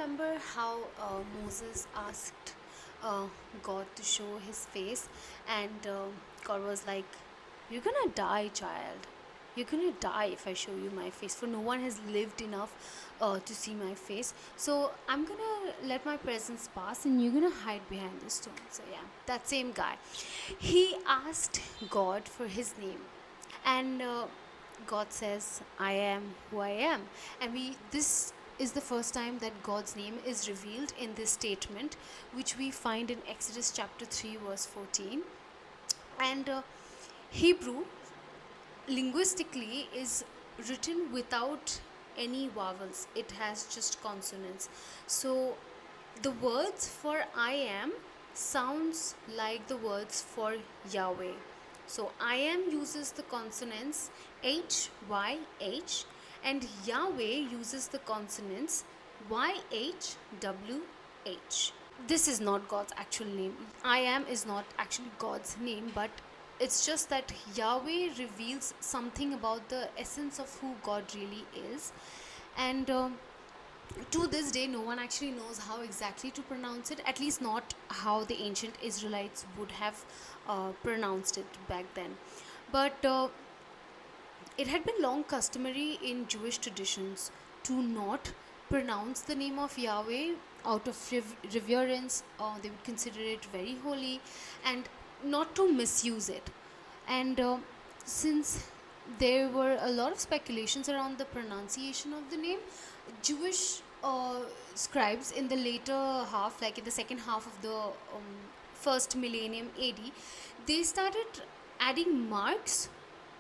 remember how Moses asked uh, God to show his face, and God was like, "You're gonna die, child. You're gonna die if I show you my face, for no one has lived enough to see my face. So I'm gonna let my presence pass, and you're gonna hide behind the stone." So, yeah, that same guy. He asked God for his name, and God says, "I am who I am." And this is the first time that God's name is revealed in this statement, which we find in Exodus chapter 3 verse 14. And Hebrew linguistically is written without any vowels, it has just consonants. So the words for I am sounds like the words for Yahweh. So I am uses the consonants H, Y, H, and Yahweh uses the consonants Y, H, W, H. This is not God's actual name. I am is not actually God's name, but it's just that Yahweh reveals something about the essence of who God really is. And to this day, no one actually knows how exactly to pronounce it, at least not how the ancient Israelites would have pronounced it back then. But it had been long customary in Jewish traditions to not pronounce the name of Yahweh out of reverence. They would consider it very holy, and not to misuse it. And since there were a lot of speculations around the pronunciation of the name, Jewish scribes in the later half, like in the second half of the first millennium AD, they started adding marks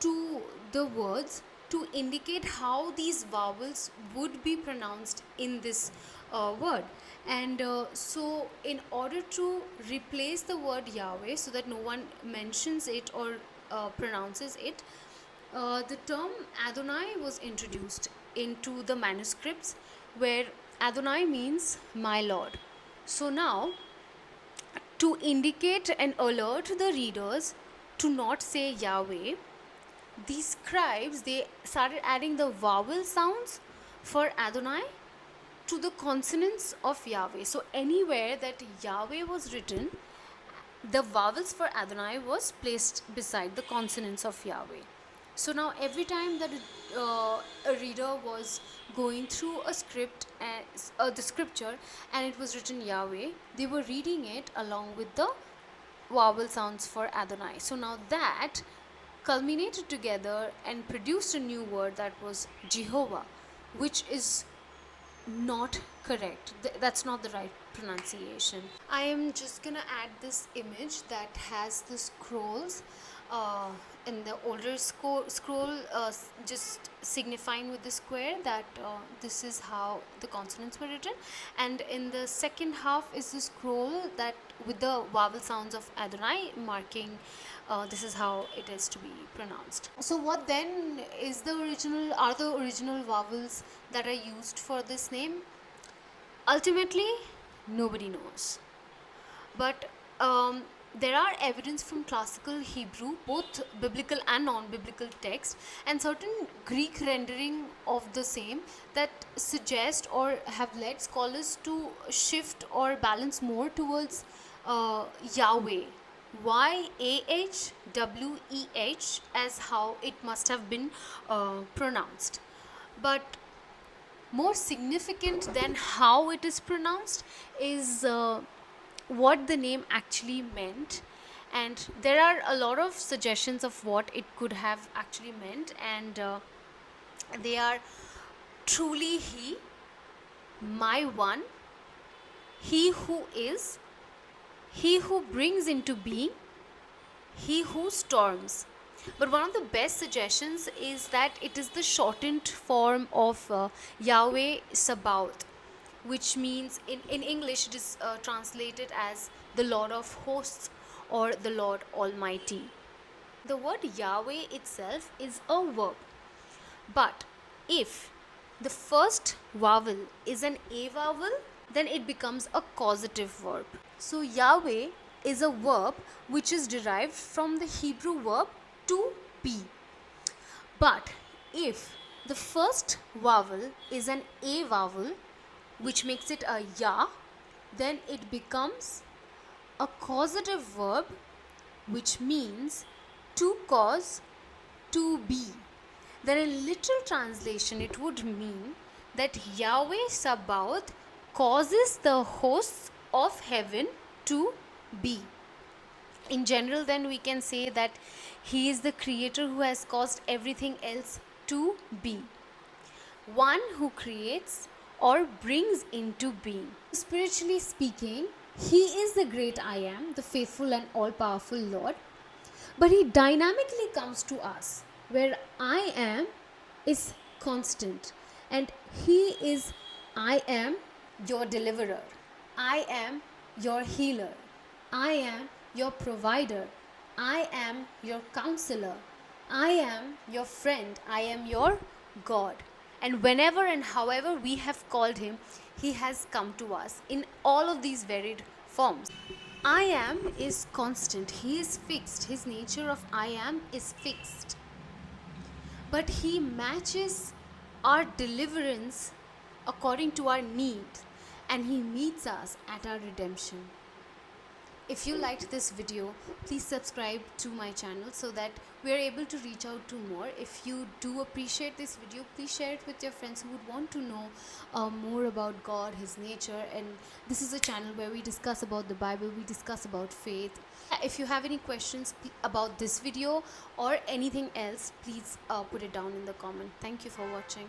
to the words to indicate how these vowels would be pronounced in this word. And so, in order to replace the word Yahweh so that no one mentions it or pronounces it, the term Adonai was introduced into the manuscripts, where Adonai means my Lord. So now, to indicate and alert the readers to not say Yahweh, these scribes, they started adding the vowel sounds for Adonai to the consonants of Yahweh. So anywhere that Yahweh was written, the vowels for Adonai was placed beside the consonants of Yahweh. So now every time that a reader was going through a script, the scripture, and it was written Yahweh, they were reading it along with the vowel sounds for Adonai. So now that culminated together and produced a new word that was Jehovah, which is not correct. That's not the right pronunciation. I am just gonna add this image that has the scrolls in the older scroll, just signifying with the square that this is how the consonants were written, and in the second half is the scroll that with the vowel sounds of Adonai marking this is how it is to be pronounced. So what then is the original vowels that are used for this name? Ultimately, nobody knows. But there are evidence from classical Hebrew, both biblical and non-biblical texts, and certain Greek rendering of the same that suggest or have led scholars to shift or balance more towards Yahweh, YHWH, as how it must have been pronounced. But more significant than how it is pronounced is what the name actually meant. And there are a lot of suggestions of what it could have actually meant, and they are truly He, my one, He who is, He who brings into being, He who storms. But one of the best suggestions is that it is the shortened form of Yahweh Sabaoth, which means in English it is translated as the Lord of Hosts or the Lord Almighty. The word Yahweh itself is a verb, but if the first vowel is an A vowel, then it becomes a causative verb. So Yahweh is a verb which is derived from the Hebrew verb to be. But if the first vowel is an A vowel, which makes it a Yah, then it becomes a causative verb, which means to cause, to be. Then in literal translation, it would mean that Yahweh Sabaoth causes the hosts of heaven to be. In general, then we can say that he is the creator who has caused everything else to be. One who creates or brings into being. Spiritually speaking, he is the great I am, the faithful and all powerful Lord. But he dynamically comes to us, where I am is constant, and he is I am your deliverer, I am your healer, I am your provider, I am your counselor, I am your friend, I am your God. And whenever and however we have called him, he has come to us in all of these varied forms. I am is constant, he is fixed, his nature of I am is fixed. But he matches our deliverance according to our need, and he meets us at our redemption. If you liked this video, please subscribe to my channel so that we are able to reach out to more. If you do appreciate this video, please share it with your friends who would want to know more about God, his nature. And this is a channel where we discuss about the Bible, we discuss about faith. If you have any questions about this video or anything else, please put it down in the comment. Thank you for watching.